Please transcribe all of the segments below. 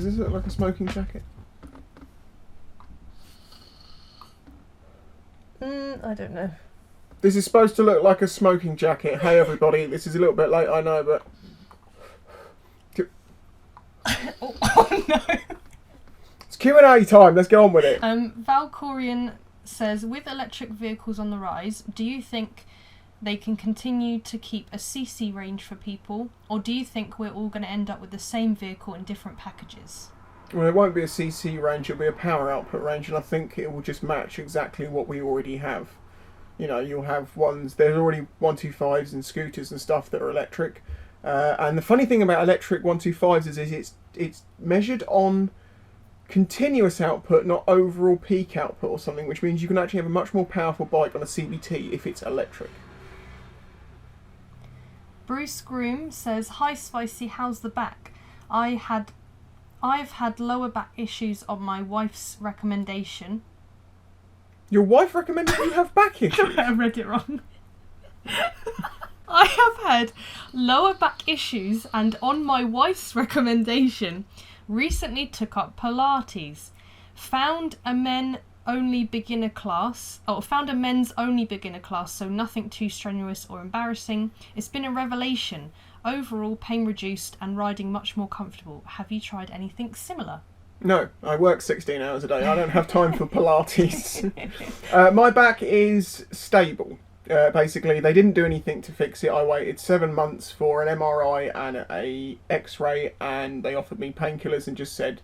Does this look like a smoking jacket? I don't know. This is supposed to look like a smoking jacket. Hey everybody, this is a little bit late, I know, but... oh no! It's Q&A time, let's get on with it. Valkorian says, with electric vehicles on the rise, do you think they can continue to keep a CC range for people, or do you think we're all going to end up with the same vehicle in different packages? Well, it won't be a CC range, it'll be a power output range, and I think it will just match exactly what we already have. You know, you'll have ones, there's already 125s and scooters and stuff that are electric. And the funny thing about electric 125s is it's measured on continuous output, not overall peak output or something, which means you can actually have a much more powerful bike on a CVT if it's electric. Bruce Groom says, hi Spicy, how's the back? I've had lower back issues on my wife's recommendation. Your wife recommended you have back issues? I read it wrong. I have had lower back issues, and on my wife's recommendation, recently took up Pilates. Found a men's only beginner class, so nothing too strenuous or embarrassing. It's been a revelation. Overall, pain reduced and riding much more comfortable. Have you tried anything similar? No, I work 16 hours a day. I don't have time for Pilates. My back is stable. Basically, they didn't do anything to fix it. I waited 7 months for an MRI and a X-ray, and they offered me painkillers and just said,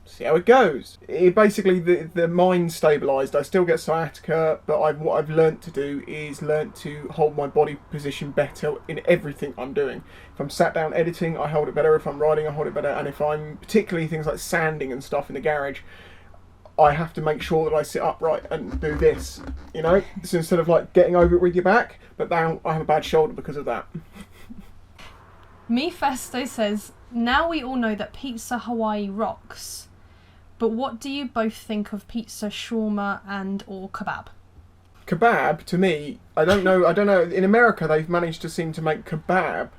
see how it goes. Basically, the mind stabilised. I still get sciatica, but what I've learnt to do is learnt to hold my body position better in everything I'm doing. If I'm sat down editing, I hold it better. If I'm riding, I hold it better. And if I'm, particularly things like sanding and stuff in the garage, I have to make sure that I sit upright and do this, you know? So instead of like getting over it with your back, but now I have a bad shoulder because of that. Me Festo says, now we all know that pizza Hawaii rocks, but what do you both think of pizza shawarma and or kebab? Kebab, to me, I don't know. In America, they've managed to seem to make kebab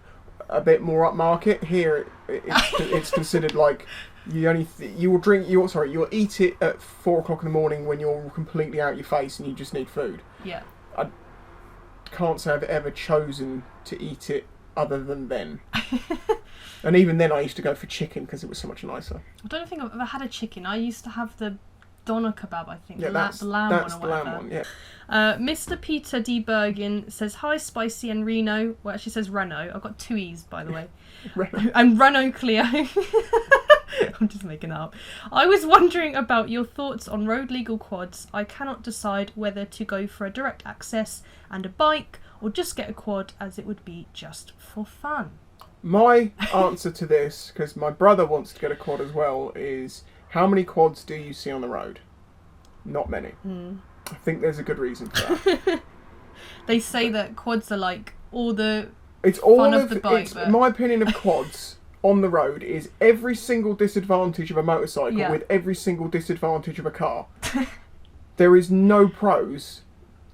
a bit more upmarket. Here, it's considered like you'll eat it at 4 o'clock in the morning when you're completely out your face and you just need food. Yeah. I can't say I've ever chosen to eat it other than then. And even then I used to go for chicken because it was so much nicer. I don't think I've ever had a chicken. I used to have the doner kebab, I think. Yeah, the lamb one or whatever. The lamb one, yeah. Mr. Peter D. Bergen says, hi Spicy and Reno. Well, actually says Renault. I've got 2 E's, by the way. Renault. And Renault Clio. I'm just making that up. I was wondering about your thoughts on road legal quads. I cannot decide whether to go for a direct access and a bike or just get a quad, as it would be just for fun. My answer to this, because my brother wants to get a quad as well, is how many quads do you see on the road? Not many. I think there's a good reason for that. They say that quads are like all the fun of the bike. My opinion of quads on the road is every single disadvantage of a motorcycle with every single disadvantage of a car. There is no pros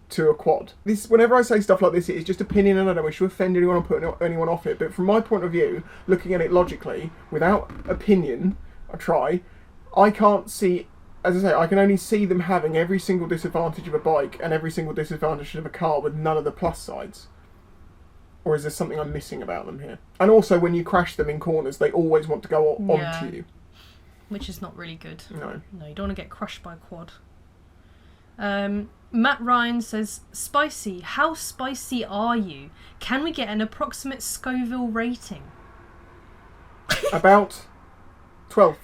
to a quad. Whenever I say stuff like this, it is just opinion, and I don't wish to offend anyone or put anyone off it, but from my point of view, looking at it logically, without opinion, I can't see, as I say, I can only see them having every single disadvantage of a bike and every single disadvantage of a car with none of the plus sides. Or is there something I'm missing about them here? And also, when you crash them in corners, they always want to go onto you. Which is not really good. No. No, you don't want to get crushed by a quad. Matt Ryan says, Spicy, how spicy are you? Can we get an approximate Scoville rating? About 12.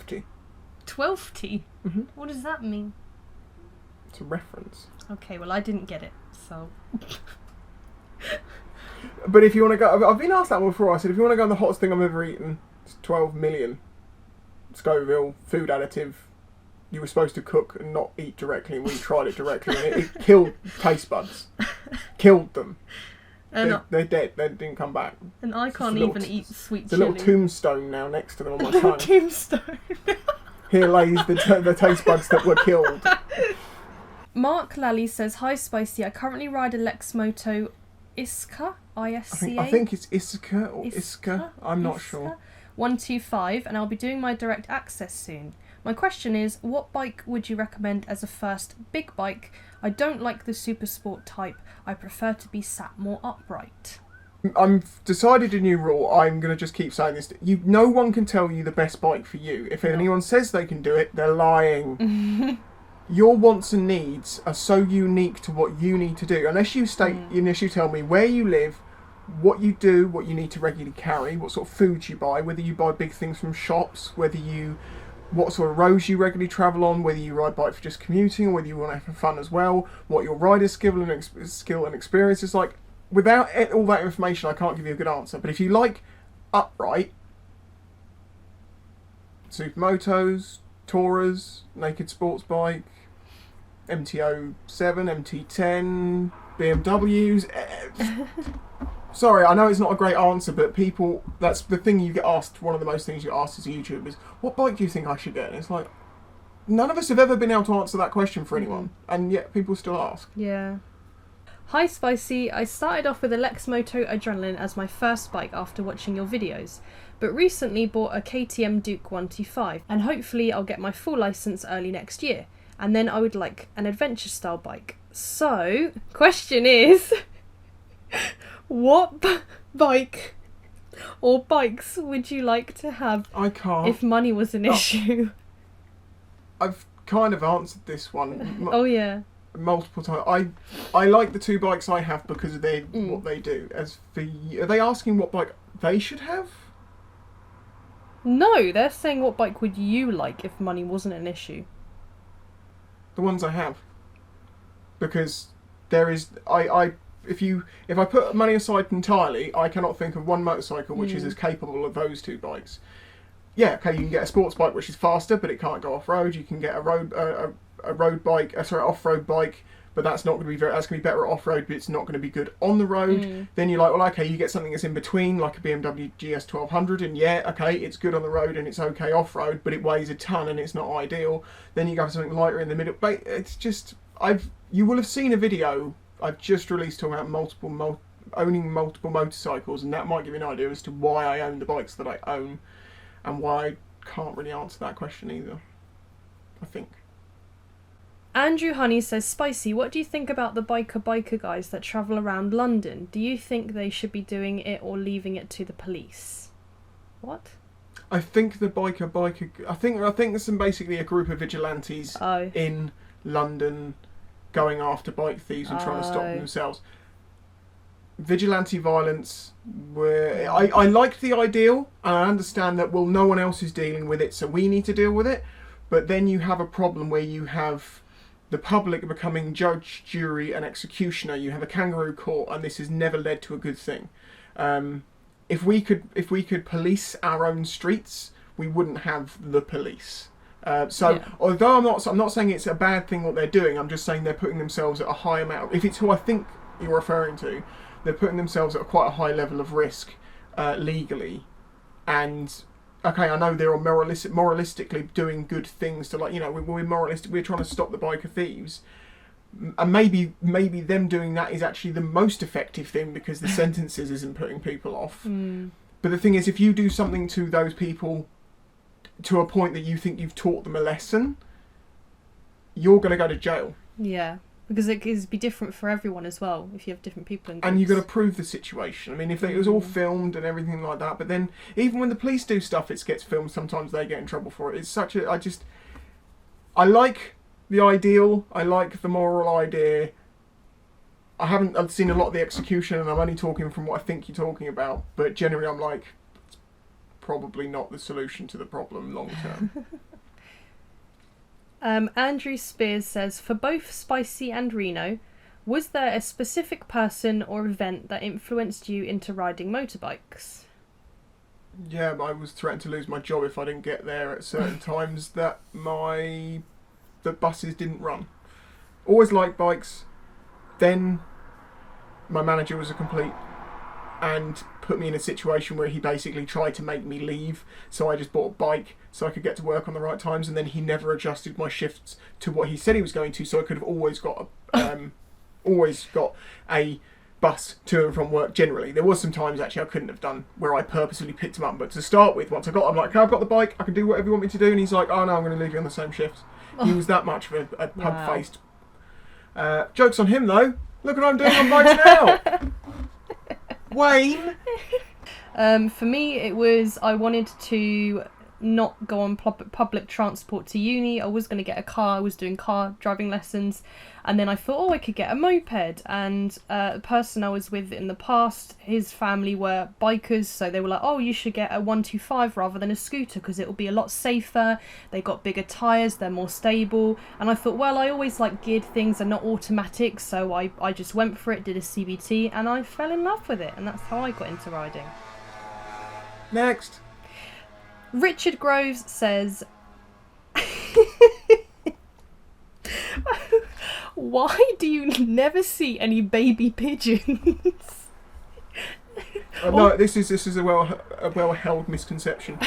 12? Mm-hmm. What does that mean? It's a reference. Okay, well I didn't get it, so... But if you want to go... I've been asked that one before. I said, if you want to go on the hottest thing I've ever eaten, it's 12 million. Scoville, food additive. You were supposed to cook and not eat directly, and we tried it directly, and it killed taste buds. Killed them. And they're dead. They didn't come back. And I can't even eat sweet chili. chilli. There's a little tombstone now next to them on my tongue. Tombstone. Here lays the taste buds that were killed. Mark Lally says, hi Spicy, I currently ride a Lexmoto Isca, ISCA. I think it's Isca or Isca. I'm not sure. 125, and I'll be doing my direct access soon. My question is, what bike would you recommend as a first big bike? I don't like the super sport type. I prefer to be sat more upright. I've decided a new rule. I'm going to just keep saying this. No one can tell you the best bike for you. If anyone says they can do it, they're lying. Your wants and needs are so unique to what you need to do. Unless you tell me where you live, what you do, what you need to regularly carry, what sort of foods you buy, whether you buy big things from shops, what sort of roads you regularly travel on, whether you ride bike for just commuting or whether you want to have fun as well, what your rider skill and experience is like. Without all that information, I can't give you a good answer. But if you like upright, Supermotos, Touras, naked sports bike, MT-07, MT-10, BMWs. Sorry, I know it's not a great answer, but people, that's the thing you get asked, one of the most things you get asked as a YouTuber is, what bike do you think I should get? And it's like, none of us have ever been able to answer that question for anyone, and yet people still ask. Yeah. Hi Spicy, I started off with a Lexmoto Adrenaline as my first bike after watching your videos, but recently bought a KTM Duke 125, and hopefully I'll get my full licence early next year, and then I would like an adventure style bike. So, question is, what bike or bikes would you like to have I can't. if money was an issue? I've kind of answered this one. Oh yeah. Multiple times. I like the two bikes I have because of what they do. As for are they asking what bike they should have? No, they're saying what bike would you like if money wasn't an issue. The ones I have. Because there is if I put money aside entirely, I cannot think of one motorcycle which is as capable of those two bikes. Yeah, okay, you can get a sports bike which is faster, but it can't go off road. You can get a road bike, off-road bike, but that's not going to be that's going to be better at off-road, but it's not going to be good on the road. Then you're like, well, okay, you get something that's in between, like a BMW GS 1200, and yeah, okay, it's good on the road and it's okay off-road, but it weighs a ton and it's not ideal. Then you go for something lighter in the middle. But it's just, you will have seen a video I've just released talking about owning multiple motorcycles, and that might give you an idea as to why I own the bikes that I own, and why I can't really answer that question either, I think. Andrew Honey says, Spicy, what do you think about the biker guys that travel around London? Do you think they should be doing it or leaving it to the police? What? I think the biker. I think there's basically a group of vigilantes in London going after bike thieves and trying to stop them themselves. Vigilante violence. I liked the ideal, and I understand that no one else is dealing with it, so we need to deal with it. But then you have a problem where you have the public becoming judge, jury, and executioner. You have a kangaroo court, and this has never led to a good thing. If we could police our own streets, we wouldn't have the police. Although I'm not saying it's a bad thing what they're doing, I'm just saying they're putting themselves at a high amount. If it's who I think you're referring to, they're putting themselves at quite a high level of risk legally. And okay, I know they're moralistically doing good things to, like, you know, we're moralistic. We're trying to stop the biker thieves, and maybe them doing that is actually the most effective thing because the sentences isn't putting people off. But the thing is, if you do something to those people to a point that you think you've taught them a lesson, you're going to go to jail. Yeah. Because it can be different for everyone as well, if you have different people in groups. And you've got to prove the situation. I mean, if it was all filmed and everything like that, but then even when the police do stuff, it gets filmed, sometimes they get in trouble for it. It's such a... I like the ideal, I like the moral idea. I've seen a lot of the execution, and I'm only talking from what I think you're talking about, but generally I'm like, it's probably not the solution to the problem long term. Andrew Spears says, for both Spicy and Reno, was there a specific person or event that influenced you into riding motorbikes? Yeah, I was threatened to lose my job if I didn't get there at certain times that the buses didn't run. Always liked bikes. Then my manager was a complete and put me in a situation where he basically tried to make me leave, so I just bought a bike so I could get to work on the right times, and then he never adjusted my shifts to what he said he was going to, so I could have always got a bus to and from work generally. There was some times actually I couldn't have done where I purposely picked him up, but to start with, once I got, I'm like, okay, I've got the bike, I can do whatever you want me to do, and he's like, oh no, I'm going to leave you on the same shift. He was that much of a pug-faced. Joke's on him though. Look what I'm doing on bikes now. Wayne. For me, it was I wanted to not go on public transport to uni. I was going to get a car. I was doing car driving lessons, and then I thought, oh, I could get a moped. And the person I was with in the past, his family were bikers, so they were like, oh, you should get a 125 rather than a scooter because it will be a lot safer. They got bigger tyres, they're more stable. And I thought, well, I always like geared things and not automatic, so I just went for it, did a CBT, and I fell in love with it, and that's how I got into riding. Next. Richard Groves says, why do you never see any baby pigeons? No, this is a well-held misconception.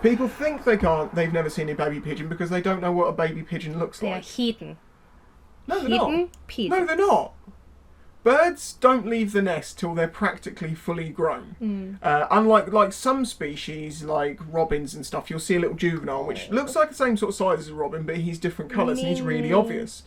People think they've never seen a baby pigeon because they don't know what a baby pigeon looks They're like. hidden. No, they're not. Pigeons. No, they're not. Birds don't leave the nest till they're practically fully grown. Unlike some species, like robins and stuff, you'll see a little juvenile, which looks like the same sort of size as a robin, but he's different colours and he's really obvious.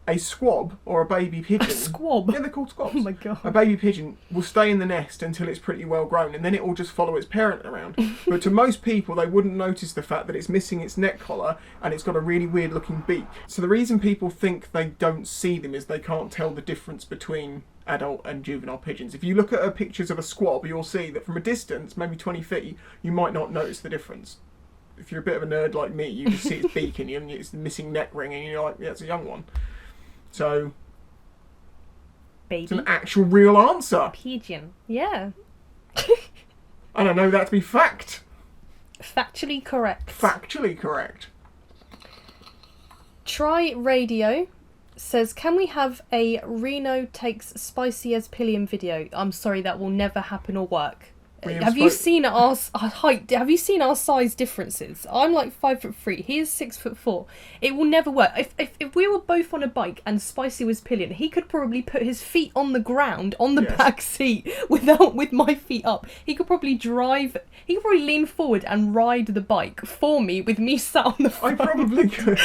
A squab, or a baby pigeon... A squab? Yeah, they're called squabs. Oh my god. A baby pigeon will stay in the nest until it's pretty well grown, and then it will just follow its parent around. But to most people, they wouldn't notice the fact that it's missing its neck collar, and it's got a really weird looking beak. So the reason people think they don't see them is they can't tell the difference between adult and juvenile pigeons. If you look at pictures of a squab, you'll see that from a distance, maybe 20 feet, you might not notice the difference. If you're a bit of a nerd like me, you just see its beak and it's the missing neck ring, and you're like, yeah, it's a young one. So, Baby it's an actual real answer. pigeon. Yeah. And I know that to be fact. Factually correct. Factually correct. Try Radio says, can we have a Reno takes spicy as pillion video? I'm sorry, that will never happen or work. Have you seen our height? Have you seen our size differences? I'm like 5'3". He is 6'4". It will never work. If we were both on a bike and Spicy was pillion, he could probably put his feet on the ground on the back seat with my feet up. He could probably drive. He could probably lean forward and ride the bike for me with me sat on the front. I probably could.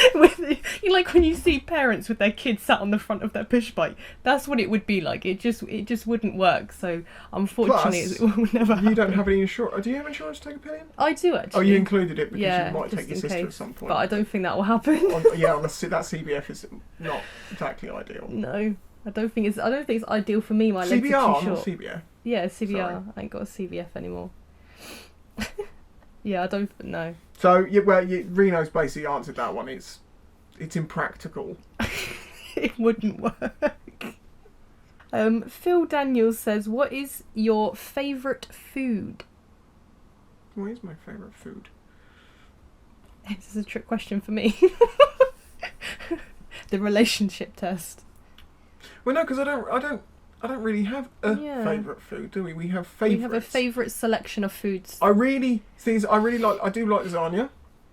You like when you see parents with their kids sat on the front of their push bike. That's what it would be like. It just wouldn't work. So unfortunately, it will never happen. You don't have any insurance. Do you have insurance to take a pillion? I do actually. Oh, you included it because you might take your sister case, at some point. But I don't think that will happen. That CBF is not exactly ideal. No, I don't think it's ideal for me. My legs CBR, are too short. not CBF. Yeah, CBR. Sorry. I ain't got a CBF anymore. Yeah, I don't know. So Reno's basically answered that one. It's impractical. It wouldn't work. Phil Daniels says, what is your favourite food? What is my favourite food? This is a trick question for me. The relationship test. Well, no, because I don't really have a favourite food, do we? We have favourites. We have a favourite selection of foods. I do like lasagna.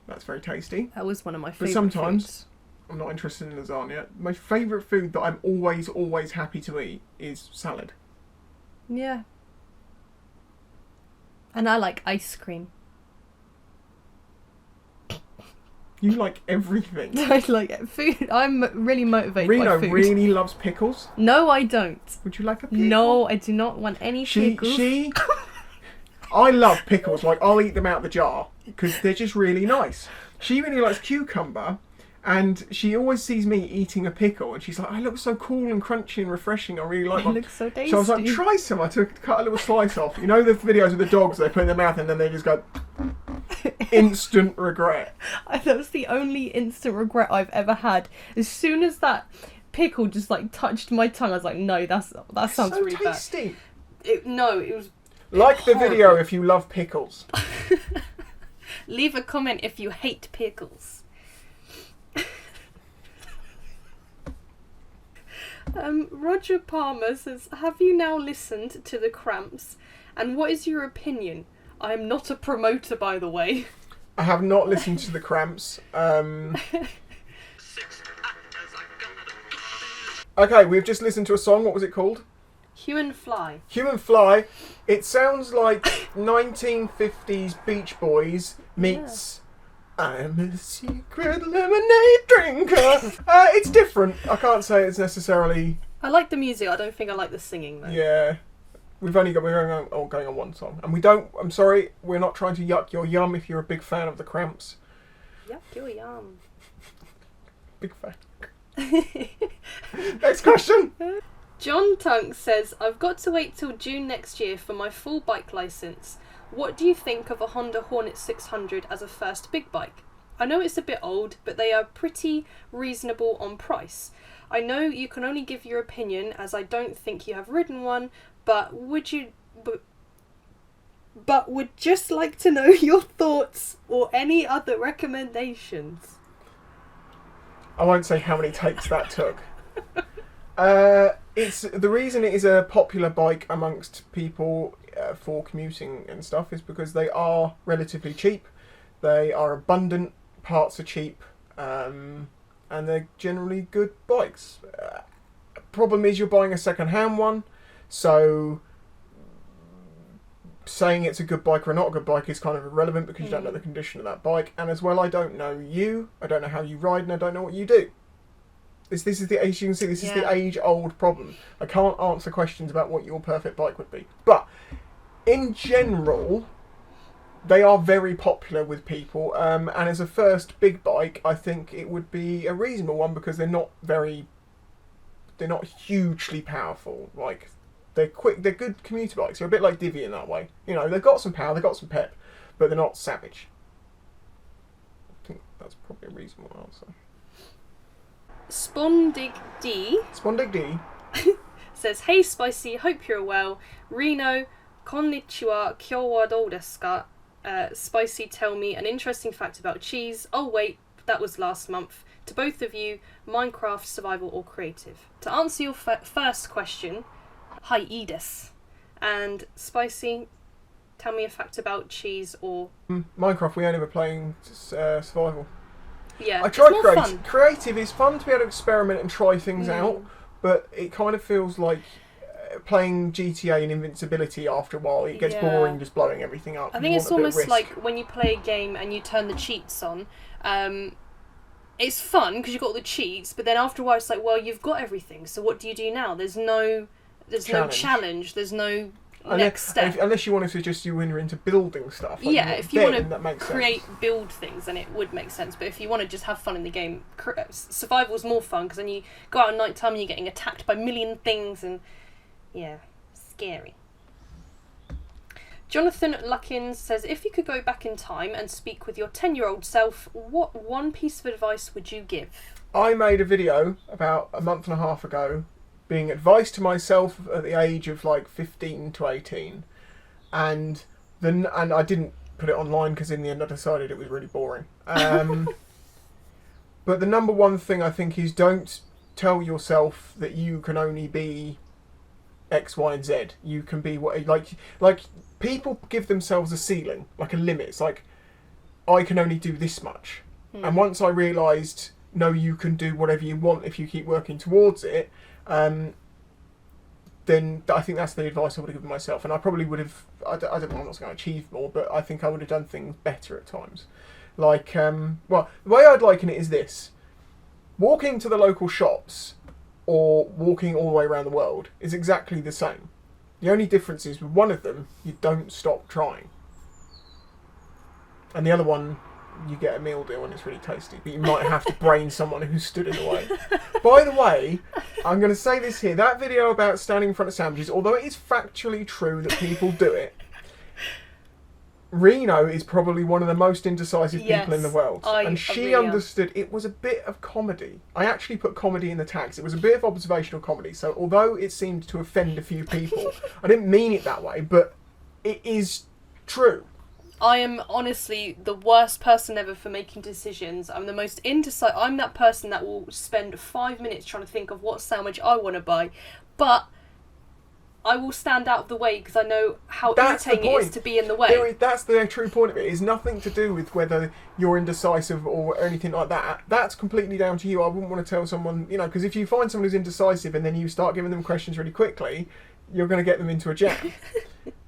That's very tasty. That was one of my But favourite sometimes foods. I'm not interested in lasagna. My favourite food that I'm always happy to eat is salad. Yeah. And I like ice cream. You like everything. I like food. I'm really motivated Reno by food. really loves pickles. No, I don't. Would you like a pickle? No, I do not want any pickles. I love pickles. Like, I'll eat them out of the jar because they're just really nice. She really likes cucumber, and she always sees me eating a pickle, and she's like, I look so cool and crunchy and refreshing. I really like It looks so tasty. So I was like, try some. I cut a little slice off. You know the videos of the dogs, they put in their mouth and then they just go... Instant regret. That was the only instant regret I've ever had. As soon as that pickle just like touched my tongue, I was like, no, that sounds really tasty. Bad. It was like the video if you love pickles. Leave a comment if you hate pickles. Roger Palmer says, have you now listened to the Cramps, and what is your opinion? I am not a promoter, by the way. I have not listened to the Cramps. Okay, we've just listened to a song. What was it called? Human fly. Human fly. It sounds like 1950s Beach Boys meets I'm a secret lemonade drinker. It's different. I can't say it's necessarily... I like the music. I don't think I like the singing though. Yeah. We're going on one song. And we don't... I'm sorry, we're not trying to yuck your yum if you're a big fan of the Cramps. Yuck your yum. Big fan. Next question. John Tunk says, I've got to wait till June next year for my full bike licence. What do you think of a Honda Hornet 600 as a first big bike? I know it's a bit old, but they are pretty reasonable on price. I know you can only give your opinion as I don't think you have ridden one, but would just like to know your thoughts or any other recommendations. I won't say how many takes that took. It's the reason it is a popular bike amongst people for commuting and stuff is because they are relatively cheap, they are abundant, parts are cheap, and they're generally good bikes. Problem is you're buying a second-hand one, so saying it's a good bike or not a good bike is kind of irrelevant because you don't know the condition of that bike, and as well I don't know you, I don't know how you ride, and I don't know what you do. This is the, as you can see, this is the age-old problem. I can't answer questions about what your perfect bike would be. But, in general, they are very popular with people. And as a first big bike, I think it would be a reasonable one because they're not hugely powerful. Like, they're quick, they're good commuter bikes. They're a bit like DIVI in that way. You know, they've got some power, they've got some pep, but they're not savage. I think that's probably a reasonable answer. Spondig D says, hey Spicy, hope you're well. Reno, konnichiwa, kyo wa dou desu ka? Spicy, tell me an interesting fact about cheese. Oh wait, that was last month. To both of you, Minecraft, survival or creative? To answer your first question, hi Edis. And Spicy, tell me a fact about cheese or... Minecraft, we only were playing survival. Yeah, I tried creative. Creative is fun to be able to experiment and try things out, but it kind of feels like playing GTA and Invincibility after a while. It gets boring just blowing everything up. I think it's almost like when you play a game and you turn the cheats on. It's fun because you've got all the cheats, but then after a while it's like, well, you've got everything, so what do you do now? There's no challenge, there's no next step. Unless you wanted to just you when you're into building stuff. Like if you want to build things, then it would make sense. But if you want to just have fun in the game, survival's more fun because then you go out at night time and you're getting attacked by a million things and scary. Jonathan Luckins says, if you could go back in time and speak with your 10-year-old self, what one piece of advice would you give? I made a video about a month and a half ago being advice to myself at the age of like 15 to 18, and I didn't put it online because in the end I decided it was really boring. But the number one thing I think is don't tell yourself that you can only be X, Y, and Z. You can be what like people give themselves a ceiling, like a limit. It's like I can only do this much, and once I realised no, you can do whatever you want if you keep working towards it. Then I think that's the advice I would have given myself, and I probably would have. I don't know. I'm not going to achieve more, but I think I would have done things better at times. Like, well, the way I'd liken it is this: walking to the local shops or walking all the way around the world is exactly the same. The only difference is with one of them, you don't stop trying, and the other one, you get a meal deal and it's really tasty, but you might have to brain someone who stood in the way. By the way, I'm going to say this here, that video about standing in front of sandwiches, although it is factually true that people do it, Reno is probably one of the most indecisive people in the world. And she understood it was a bit of comedy. I actually put comedy in the tags. It was a bit of observational comedy, so although it seemed to offend a few people, I didn't mean it that way, but it is true. I am honestly the worst person ever for making decisions. I'm the most indecisive. I'm that person that will spend 5 minutes trying to think of what sandwich I want to buy, but I will stand out of the way because I know how irritating it is to be in the way. That's the true point of it. It's nothing to do with whether you're indecisive or anything like that. That's completely down to you. I wouldn't want to tell someone, because if you find someone who's indecisive and then you start giving them questions really quickly, you're going to get them into a jam.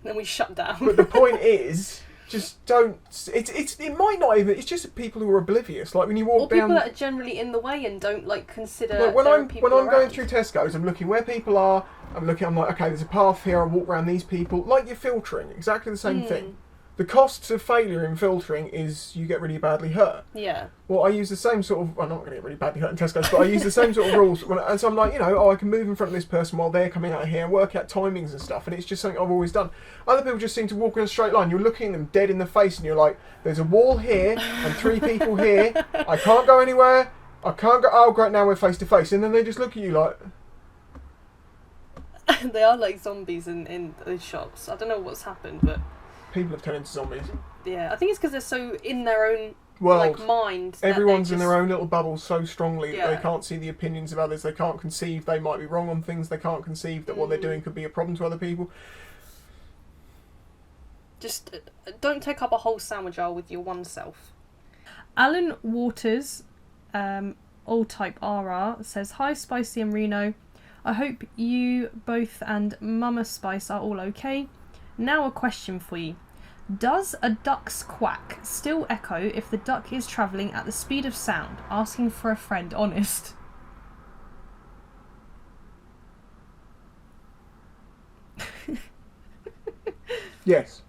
Then we shut down. But the point is, just don't. It might not even. It's just people who are oblivious. Like when you walk down. Or down. people that are generally in the way and don't like consider. Like when I'm around. going through Tesco's, I'm looking where people are. I'm like, okay, there's a path here. I walk around these people. Like you're filtering, exactly the same thing. The costs of failure in filtering is you get really badly hurt. Yeah. Well, I use the same sort of... I'm not going to get really badly hurt in Tesco's, but I use the same sort of rules. And so I'm like, I can move in front of this person while they're coming out here and work out timings and stuff. And it's just something I've always done. Other people just seem to walk in a straight line. You're looking them dead in the face and you're like, there's a wall here and 3 people here. I can't go anywhere. I can't go... Oh, great, now we're face to face. And then they just look at you like... They are like zombies in those shops. I don't know what's happened, but... People have turned into zombies. Yeah, I think it's because they're so in their own mind. Everyone's in their own little bubble so strongly that they can't see the opinions of others. They can't conceive they might be wrong on things. They can't conceive that what they're doing could be a problem to other people. Just don't take up a whole sandwich aisle with your one self. Alan Waters, all type RR, says, "Hi Spicy and Reno. I hope you both and Mama Spice are all okay. Now a question for you. Does a duck's quack still echo if the duck is travelling at the speed of sound? Asking for a friend, honest." Yes.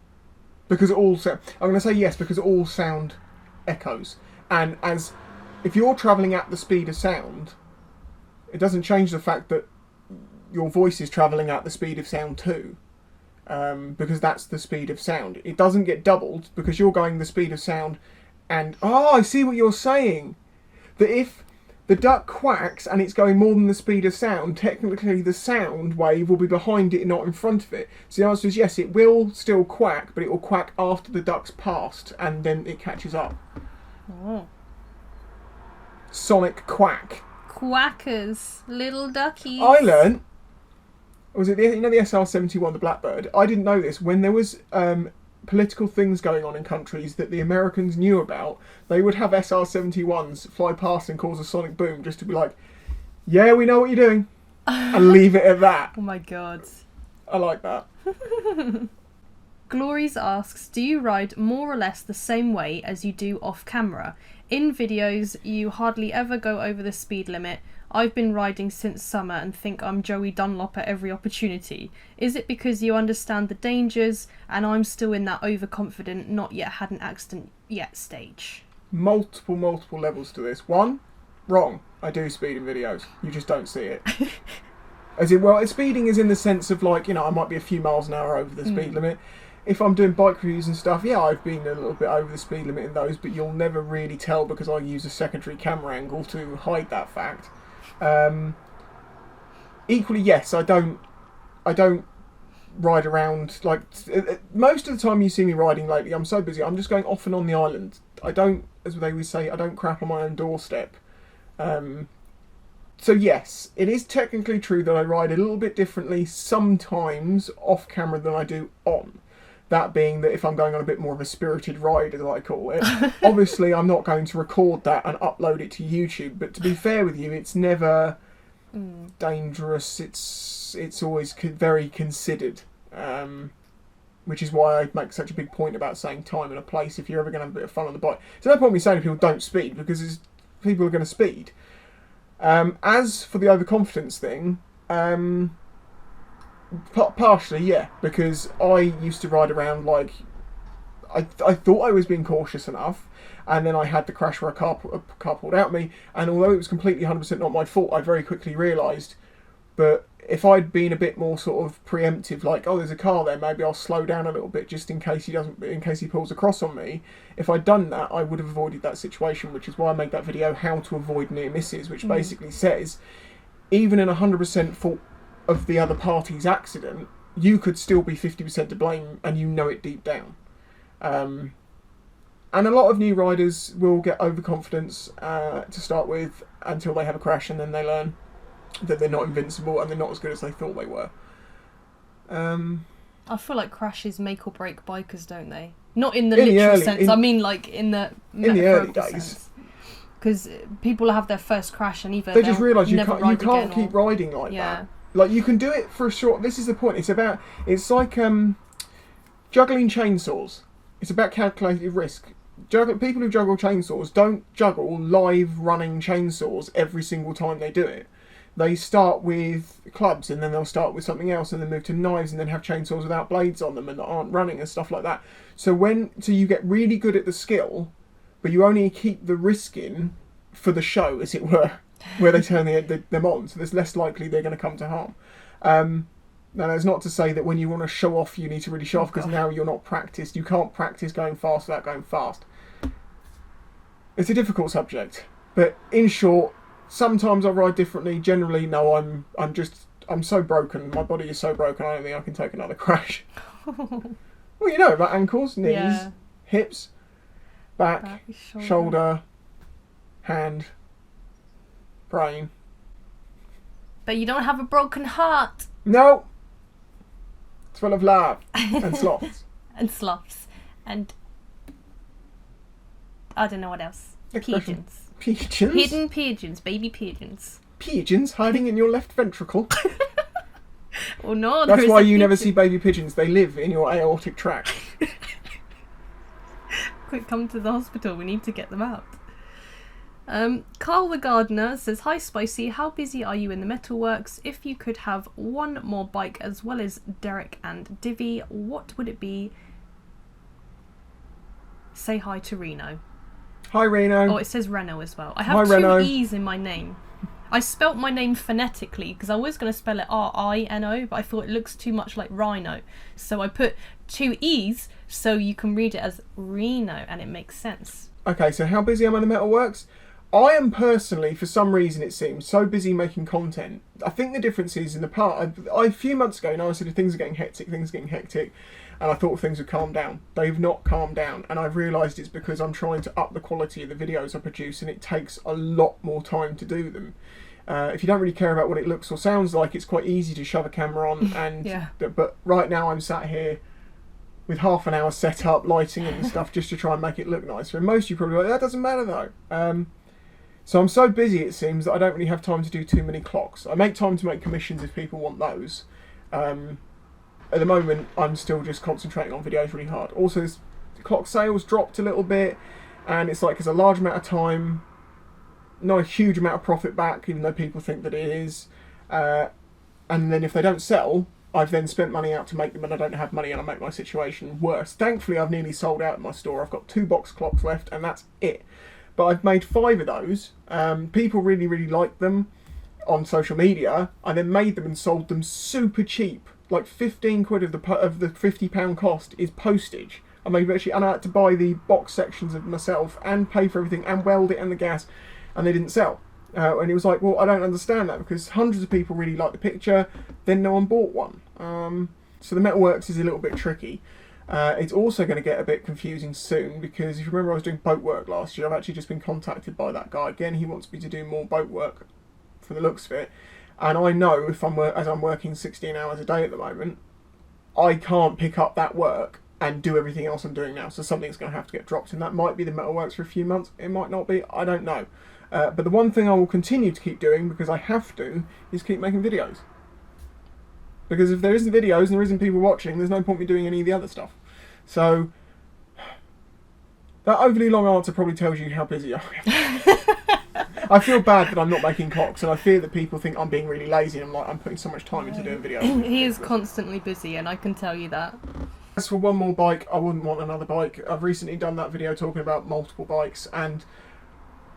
Because all sound... I'm going to say yes, because all sound echoes. And as... If you're travelling at the speed of sound, it doesn't change the fact that your voice is travelling at the speed of sound too. Because that's the speed of sound. It doesn't get doubled because you're going the speed of sound and... Oh, I see what you're saying. That if the duck quacks and it's going more than the speed of sound, technically the sound wave will be behind it, not in front of it. So the answer is yes, it will still quack, but it will quack after the duck's passed and then it catches up. Oh. Sonic quack. Quackers. Little duckies. I learned... Was it the SR-71, the Blackbird? I didn't know this. When there was political things going on in countries that the Americans knew about, they would have SR-71s fly past and cause a sonic boom just to be like, yeah, we know what you're doing. And leave it at that. Oh my god. I like that. Glories asks, do you ride more or less the same way as you do off camera? In videos, you hardly ever go over the speed limit. I've been riding since summer and think I'm Joey Dunlop at every opportunity. Is it because you understand the dangers and I'm still in that overconfident, not yet had an accident yet stage? Multiple levels to this. One, wrong. I do speed in videos. You just don't see it. As in, well, speeding is in the sense of like, I might be a few miles an hour over the speed limit. If I'm doing bike reviews and stuff, yeah, I've been a little bit over the speed limit in those, but you'll never really tell because I use a secondary camera angle to hide that fact. Equally, yes, I don't ride around like most of the time you see me riding lately. I'm so busy. I'm just going off and on the island. I don't, as they would say, I don't crap on my own doorstep. So yes, it is technically true that I ride a little bit differently sometimes off camera than I do on. That being that if I'm going on a bit more of a spirited ride, as I call it, obviously I'm not going to record that and upload it to YouTube. But to be fair with you, it's never dangerous. It's always very considered, which is why I make such a big point about saying time and a place if you're ever going to have a bit of fun on the bike. So no point me saying people don't speed because people are going to speed. As for the overconfidence thing, partially, yeah, because I used to ride around like I thought I was being cautious enough, and then I had the crash where a car pulled out me, and although it was completely 100% not my fault, I very quickly realised that if I'd been a bit more sort of preemptive, like, oh, there's a car there, maybe I'll slow down a little bit just in case he pulls across on me. If I'd done that, I would have avoided that situation, which is why I made that video, How to Avoid Near Misses, which basically says, even in 100% fault of the other party's accident, you could still be 50% to blame, and you know it deep down. And a lot of new riders will get overconfidence to start with until they have a crash, and then they learn that they're not invincible and they're not as good as they thought they were. I feel like crashes make or break bikers, don't they? Not in the literal sense. I mean, like in the early days. Because people have their first crash and either they just realise you can't keep riding like that. Like, you can do it for a short... This is the point. It's like juggling chainsaws. It's about calculated risk. People who juggle chainsaws don't juggle live running chainsaws every single time they do it. They start with clubs, and then they'll start with something else, and then move to knives, and then have chainsaws without blades on them and that aren't running and stuff like that. So you get really good at the skill, but you only keep the risk in for the show, as it were, where they turn them on. So there's less likely they're going to come to harm. Now, that's not to say that when you want to show off, you need to really show off, because now you're not practiced. You can't practice going fast without going fast. It's a difficult subject, but in short, sometimes I ride differently. Generally, no, I'm so broken. My body is so broken, I don't think I can take another crash. Well, you know about ankles, knees, hips, back, shoulder, hand, brain. But you don't have a broken heart. No. It's full of love and sloths. And sloths. And I don't know what else. Pigeons. Pigeons? Hidden pigeons. Baby pigeons. Pigeons hiding in your left ventricle? Oh no, that's why you never see baby pigeons. They live in your aortic tract. Quick, come to the hospital. We need to get them out. Carl the Gardener says, "Hi Spicy, how busy are you in the metalworks? If you could have one more bike as well as Derek and Divi, what would it be? Say hi to Reno." Hi Reno. Oh, it says Reno as well. I have two E's in my name. I spelt my name phonetically because I was going to spell it R-I-N-O, but I thought it looks too much like rhino. So I put two E's so you can read it as Reno, and it makes sense. Okay, so how busy am I in the metalworks? I am personally, for some reason it seems, so busy making content. I think the difference is in the part... a few months ago, I said things are getting hectic, and I thought things would calm down. They've not calmed down, and I've realised it's because I'm trying to up the quality of the videos I produce, and it takes a lot more time to do them. If you don't really care about what it looks or sounds like, it's quite easy to shove a camera on, and yeah. But right now I'm sat here with half an hour set up, lighting and stuff, just to try and make it look nicer. And most of you probably like, that doesn't matter though. So I'm so busy, it seems, that I don't really have time to do too many clocks. I make time to make commissions if people want those. At the moment, I'm still just concentrating on videos really hard. Also, the clock sales dropped a little bit, and it's like there's a large amount of time, not a huge amount of profit back, even though people think that it is. And then if they don't sell, I've then spent money out to make them, and I don't have money, and I make my situation worse. Thankfully, I've nearly sold out at my store. I've got 2 box clocks left, and that's it. But I've made 5 of those. People really, really like them on social media. I then made them and sold them super cheap. Like 15 quid of the £50 cost is postage. I made virtually, and I had to buy the box sections of myself and pay for everything and weld it and the gas, and they didn't sell. And it was like, well, I don't understand that, because hundreds of people really liked the picture, then no one bought one. So the metalworks is a little bit tricky. It's also going to get a bit confusing soon, because if you remember I was doing boat work last year, I've actually just been contacted by that guy again. He wants me to do more boat work from the looks of it, and I know if as I'm working 16 hours a day at the moment, I can't pick up that work and do everything else I'm doing now, so something's going to have to get dropped, and that might be the metalworks for a few months, it might not be, I don't know. But the one thing I will continue to keep doing, because I have to, is keep making videos. Because if there isn't videos and there isn't people watching, there's no point me doing any of the other stuff. So, that overly long answer probably tells you how busy I am. I feel bad that I'm not making clocks, and I fear that people think I'm being really lazy, and I'm putting so much time into doing videos. He is constantly busy, and I can tell you that. As for one more bike, I wouldn't want another bike. I've recently done that video talking about multiple bikes, and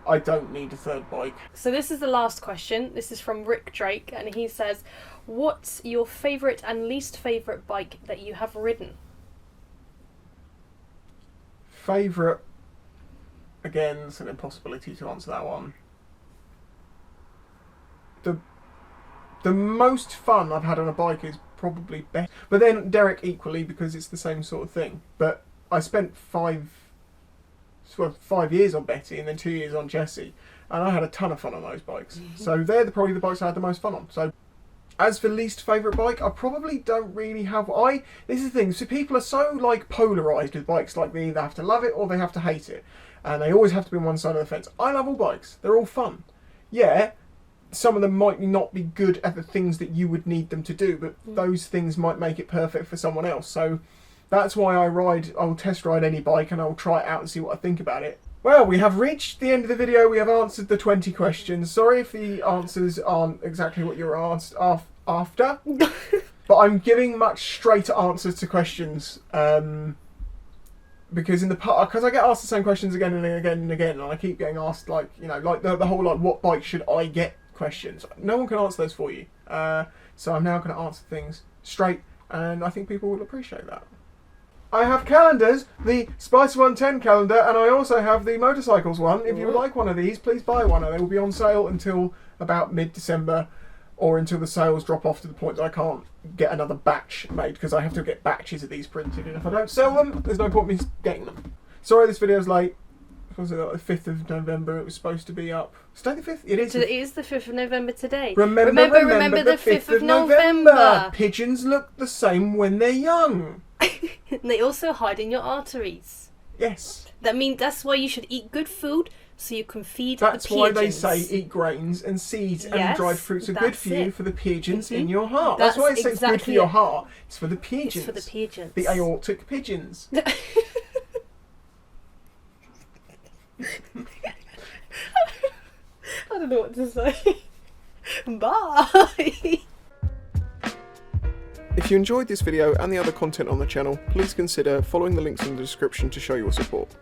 I don't need a third bike. So this is the last question. This is from Rick Drake, and he says, "What's your favourite and least favourite bike that you have ridden?" Favourite? Again, it's an impossibility to answer that one. The most fun I've had on a bike is probably best. But then Derek equally, because it's the same sort of thing. But I spent 5 years on Betty and then 2 years on Jessie, and I had a ton of fun on those bikes. Mm-hmm. So they're probably the bikes I had the most fun on. So as for least favourite bike, I probably don't really have... This is the thing, so people are so like polarised with bikes, like they either have to love it or they have to hate it. And they always have to be on one side of the fence. I love all bikes. They're all fun. Yeah, some of them might not be good at the things that you would need them to do, but those things might make it perfect for someone else. So that's why I'll test ride any bike and I'll try it out and see what I think about it. Well, we have reached the end of the video. We have answered the 20 questions. Sorry if the answers aren't exactly what you were asked after, but I'm giving much straighter answers to questions, because in the past, because I get asked the same questions again and again and again, and I keep getting asked, like, you know, like the whole, like, what bike should I get questions. No one can answer those for you. So I'm now going to answer things straight, and I think people will appreciate that. I have calendars, the Spice 110 calendar, and I also have the motorcycles one. If you would like one of these, please buy one. They will be on sale until about mid-December, or until the sales drop off to the point that I can't get another batch made, because I have to get batches of these printed, and if I don't sell them, there's no point in me getting them. Sorry this video's late. Was it like the 5th of November? It was supposed to be up. Is it the 5th? It is. It is the 5th of November today. Remember the 5th of November. Pigeons look the same when they're young. They also hide in your arteries. Yes. That's why you should eat good food, so you can feed That's the pigeons. why they say eat grains and seeds and dried fruits are good for you, for the pigeons in your heart. That's why it's good for your heart. It's for the pigeons. It's for the pigeons. The aortic pigeons. I don't know what to say. Bye! If you enjoyed this video and the other content on the channel, please consider following the links in the description to show your support.